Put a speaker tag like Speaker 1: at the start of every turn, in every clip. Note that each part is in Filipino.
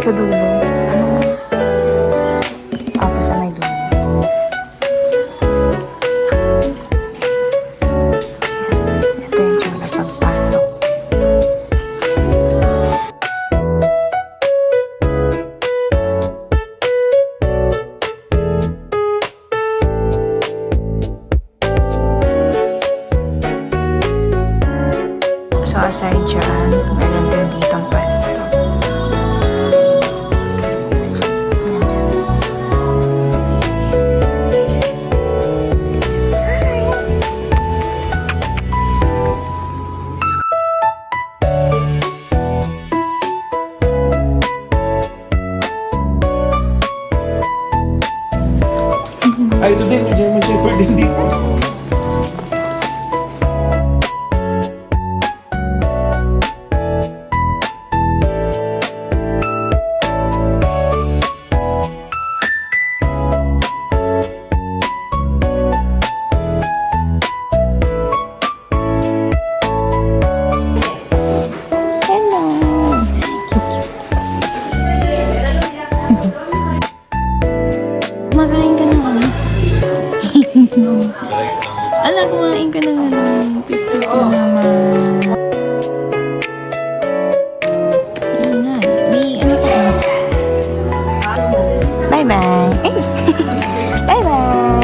Speaker 1: sa dulo. Ako sa may dulo. Ito yung tsura pagpasok. So aside dyan, meron din ditong pwesto.
Speaker 2: Ay, ito din, may German Shepherd din dito.
Speaker 1: Makain ka na ano? Ala, kumain ka na ano? 52 naman. Ayan na. May ano ka? Bye-bye. Bye-bye.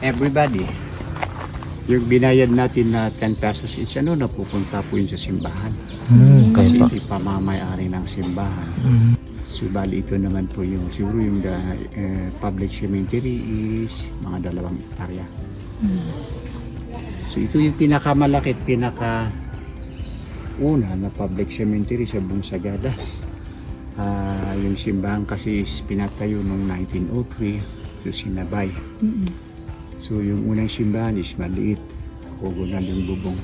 Speaker 2: Everybody, yung binayad natin na 10 pesos is ano, napupunta po yun sa simbahan. Kasi hindi pa mamayari ng simbahan. So bali ito naman po yung siguro yung public cemetery is mga 2 hektarya. So ito yung pinakamalaki at pinaka-una na public cemetery sa buong Sagada. Yung simbahan kasi is pinatayo noong 1903 so sinabay. So yung unang simbahan is maliit, pugunan yung bubong.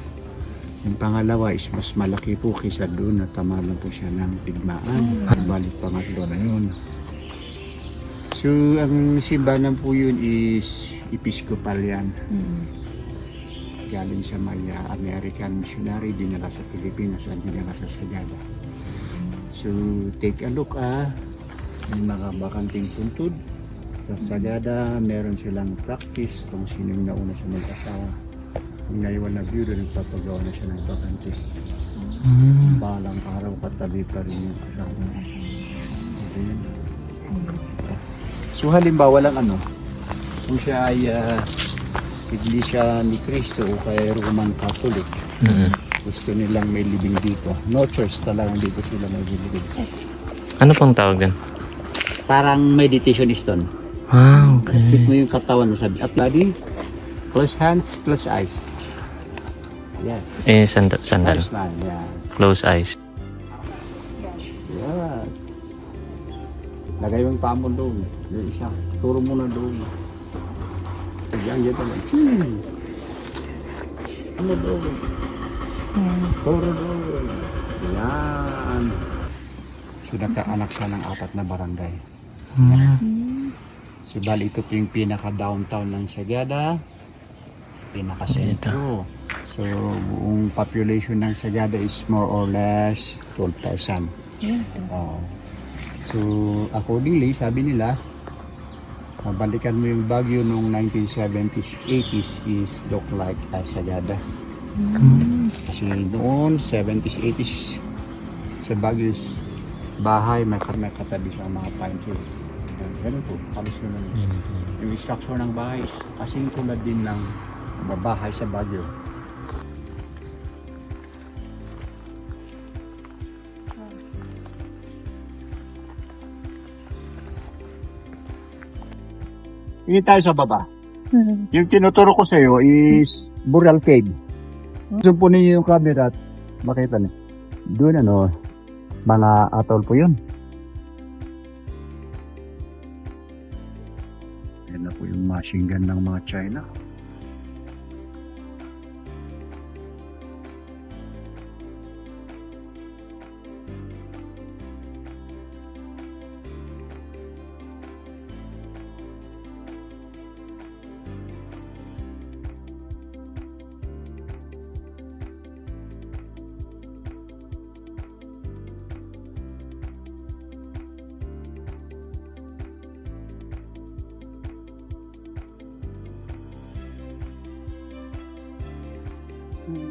Speaker 2: Yung pangalawa is mas malaki po kaysa doon, natamalan po siya ng digmaan. Balik pangatlo na yun. So ang simbahan po yun is Episcopal yan. Galing sa may American missionary, dinala sa Pilipinas at dinala sa Sagada. So take a look may mga bakanting puntod. Sa Sagada, meron silang practice kung sino yung nauna siya mag-asawa. Kung naiwan na view, nagpapagawa na siya ng bakante. Balang araw katabi pa rin yung asawa. Okay. So halimbawa lang kung siya ay Iglesia ni Cristo o kaya Roman Catholic, gusto nilang may libing dito. No church talagang dito sila may libing.
Speaker 3: Ano pong tawag din?
Speaker 2: Parang meditation stone.
Speaker 3: Okay.
Speaker 2: Fit mo yung katawan mo sabi. At body, close hands, close eyes. Yes.
Speaker 3: Sandal.
Speaker 2: Close man, yeah.
Speaker 3: Close eyes.
Speaker 2: Yeah. Lagay yung paa mo doon. Yung isa. Turo mo na doon. Yan, yan talaga. Ano doon? Turo doon. Yan. So, nagkaanak siya ng 4 na barangay. So, bali ito po yung pinaka-downtown ng Sagada. Pinaka-sentro. So, buong population ng Sagada is more or less 12,000. Oo. So, accordingly, sabi nila, balikan mo yung Baguio noong 1970s, 80s is look like Sagada. Kasi noon, 70s, 80s, sa Baguio is bahay, may katabi siya mga pine tree. Ganun po, halos naman. Yung structure ng bahay is kasing tulad din ng bahay sa Baguio. Hindi tayo sa baba. Yung tinuturo ko sa iyo is Burial Cave. Zoom po ninyo yung camera at makita niyo. Doon mga atol po yun. Yan na po yung machine gun ng mga China.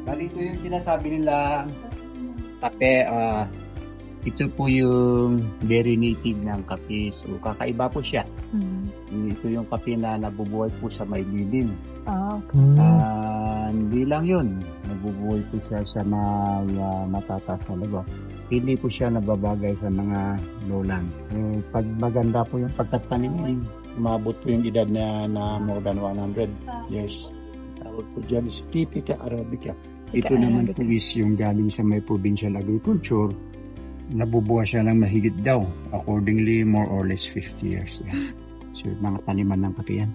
Speaker 2: Bali ito yung sinasabi nila kape, ito po yung very native ng kape. So kakaiba po siya. Ito yung kape na nabubuhay po sa may lilim. Hindi lang yun. Nabubuhay po siya sa may matataas na lugar. Hindi po siya nababagay sa mga lowland. Pag maganda po yung pagtatanim, umabot po yung edad na more than 100 years. Tawag po dyan is Typica Arabica. Ito naman po is yung galing sa may provincial agriculture. Nabubuhay siya ng mahigit daw. Accordingly, more or less 50 years. So, mga taniman ng kape yan.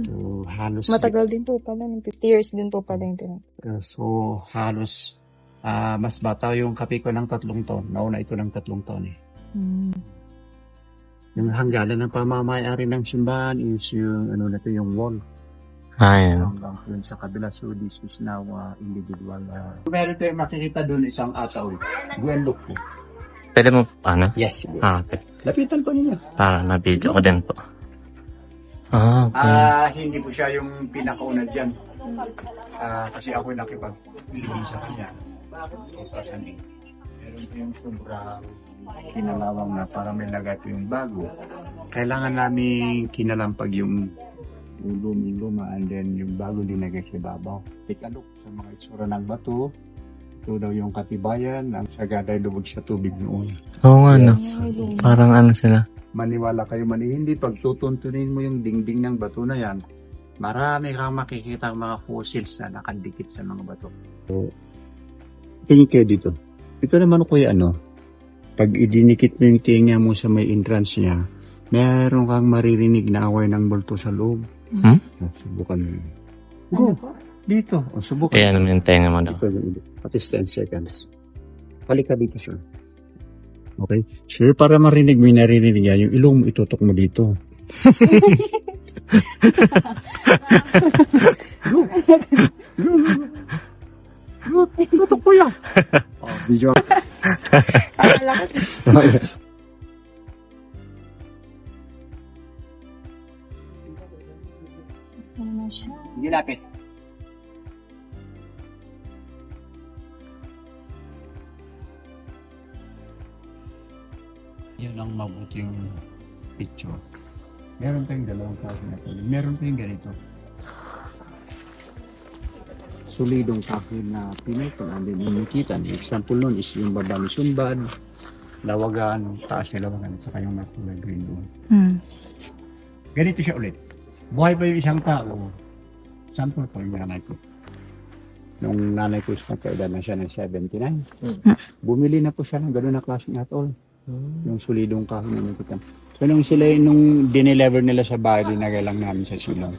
Speaker 2: So, halos...
Speaker 1: Matagal din po pala. 50 years din po pala yung tinatawag.
Speaker 2: So, halos mas bata yung kape ko ng 3 taon. Nauna ito ng 3 taon eh. Yung hanggalan ng pamamayari ng simbahan is yung, yung wall.
Speaker 3: Ayan.
Speaker 2: Hanggang yun sa kabila. So, this is now individual. Meron tayong makikita doon isang ataw. Go and look po.
Speaker 3: Pwede mo paano?
Speaker 2: Yes.
Speaker 3: Okay.
Speaker 2: Lapitan po ninyo.
Speaker 3: Para na-video ko din po. Okay.
Speaker 2: Hindi po siya yung pinakauna dyan. Kasi ako nakipag-ibig sa kanya. 2008. Meron po yung sobrang kinalawang na para may lagay po yung bago. Kailangan namin kinalampag yung luma and then yung bago dinagay sa babaw. Take a look sa mga itsura ng bato. Ito daw yung katibayan ng Sagada ay lubog sa tubig noon.
Speaker 3: Oo nga, no? Parang ano sila.
Speaker 2: Maniwala kayo hindi, pag tutuntunin mo yung dingding ng bato na yan, marami kang makikita ang mga fossils na nakadikit sa mga bato. So, tingin kayo dito. Ito naman kuya pag idinikit mo yung tinga mo sa may entrance niya, meron kang maririnig na away ng multo sa loob. Subukan mo. Go. Dito. Subukan.
Speaker 3: Ayan naman yung tenga mo daw.
Speaker 2: At least 10 seconds. Balik ka dito, sir. Okay? Sure, para marinig mo yung naririnig yan, yung ilong mo itutok mo dito. Tutok po yan. Video. Hindi lapit. Yun ang mabuting picture. Meron tayong dalawang klase na tuloy. Meron tayong ganito. Solidong kahoy na pinutol. And then yung nakita, example nun is yung baba ni Sumbad, Lawagan, taas ni Lawagan, at saka yung natulay green doon. Ganito siya ulit. Buhay pa yung isang tao. Sample po yung nanay ko. Nung nanay ko is magkaedad na siya ng 79. Bumili na po siya ng gano'n na klaseng atol. Yung solidong kahoy na nikutan. So nung dinelever nila sa bahay, dinagay lang namin sa silong.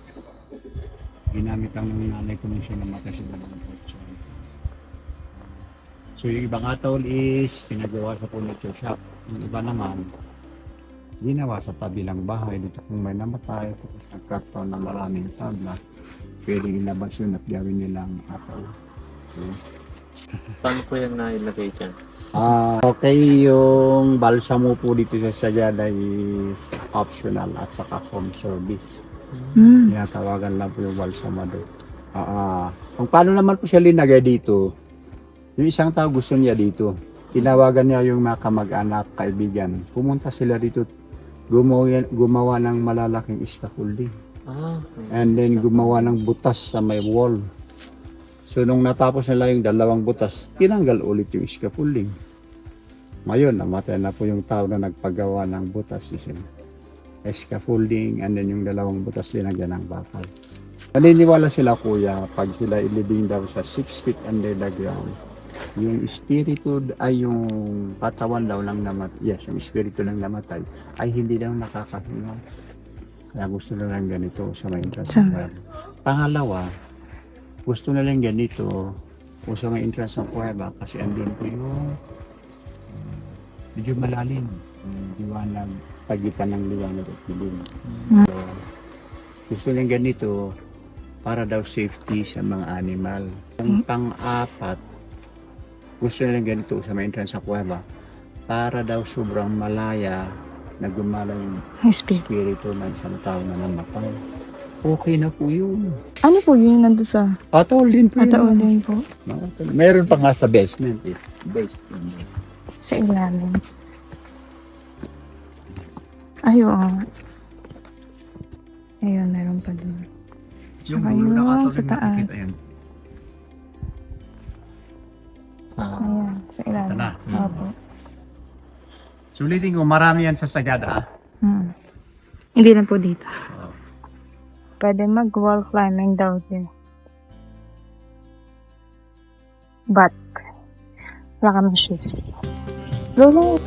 Speaker 2: Ginamit lang ng nanay ko nung siya namatay sila ng kotse. So yung ibang atol is pinagawa sa furniture shop. Yung iba naman, ginawa sa tabilang bahay. Dito kung may namatay, tapos nagkakaroon ng maraming tabla, pwedeng ilabas yun at gawin nilang atol. So,
Speaker 3: Paano po yan nailagay dyan?
Speaker 2: okay, yung balsamo po dito sa Sagada is optional at saka home service. Tinatawagan lang po yung balsamo doon. Kung paano naman po siya linagay dito, yung isang tao gusto niya dito. Tinawagan niya yung mga kamag-anak, kaibigan. Pumunta sila dito, gumawa ng malalaking scaffolding. And then gumawa ng butas sa may wall. So nung natapos nila yung dalawang butas, tinanggal ulit yung scaffolding. Ngayon, namatay na po yung tao na nagpagawa ng butas. Scaffolding and then yung dalawang butas linagyan ng bakal. Naniniwala sila kuya, pag sila ilibing daw sa 6 feet under the ground, yung espiritu ay yung katawan daw lang namatay, yes, yung espiritu lang namatay, ay hindi daw nakakahinga. Kaya gusto na lang ganito sa may entrance. Pangalawa, gusto na lang ganito o sa may entrance ng kuweba kasi andun po yung medyo malalim yung liwanag, pagitan ng liwanag at dilim. So, gusto lang ganito para daw safety sa mga animal. Ang pang-apat, gusto na lang ganito sa may entrance ng kuweba para daw sobrang malaya na gumala yung espiritu ng isang tao na namatay. Okay na po yun.
Speaker 1: Ano po yun nandun sa...
Speaker 2: Atol din po
Speaker 1: Ataon
Speaker 2: yun.
Speaker 1: din po.
Speaker 2: Meron pa nga sa basement eh. Basement.
Speaker 1: Sa ilalim. Ay, oo. Ayun, meron pa doon.
Speaker 2: Yung
Speaker 1: Saka
Speaker 2: dulo
Speaker 1: yun,
Speaker 2: ng atol
Speaker 1: sa
Speaker 2: yung
Speaker 1: taas.
Speaker 2: nakikita yan.
Speaker 1: Ayan, sa ilalim.
Speaker 2: Ito na.
Speaker 1: Opo.
Speaker 2: Sulitin ko, marami yan sa Sagada.
Speaker 1: Hindi na po dito. Pwede mag-wall climbing daw din. But, wala kami shoes. Lolo!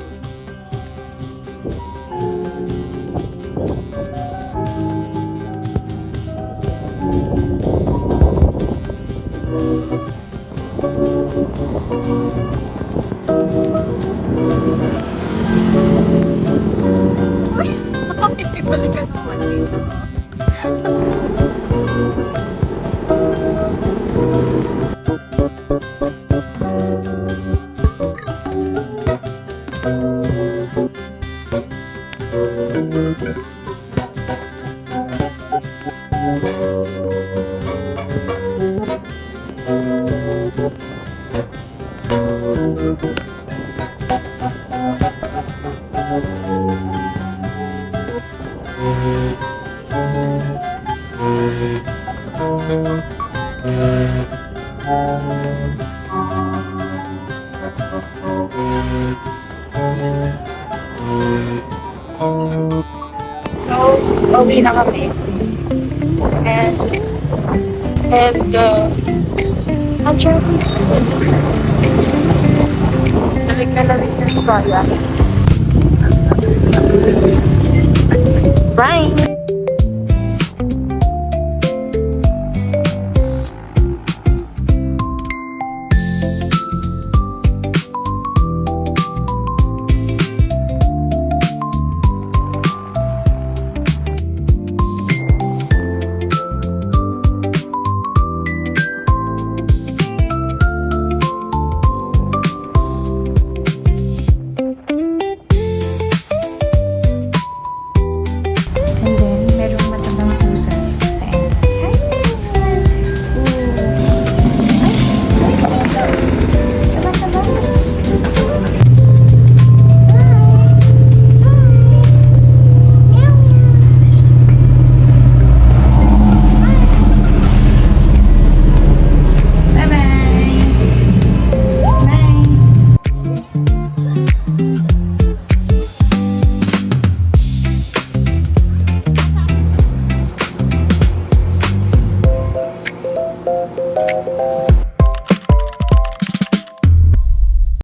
Speaker 1: Balikan naman dito. So, uwi na kami. And I'm sure lamig na si Kaya. Bye!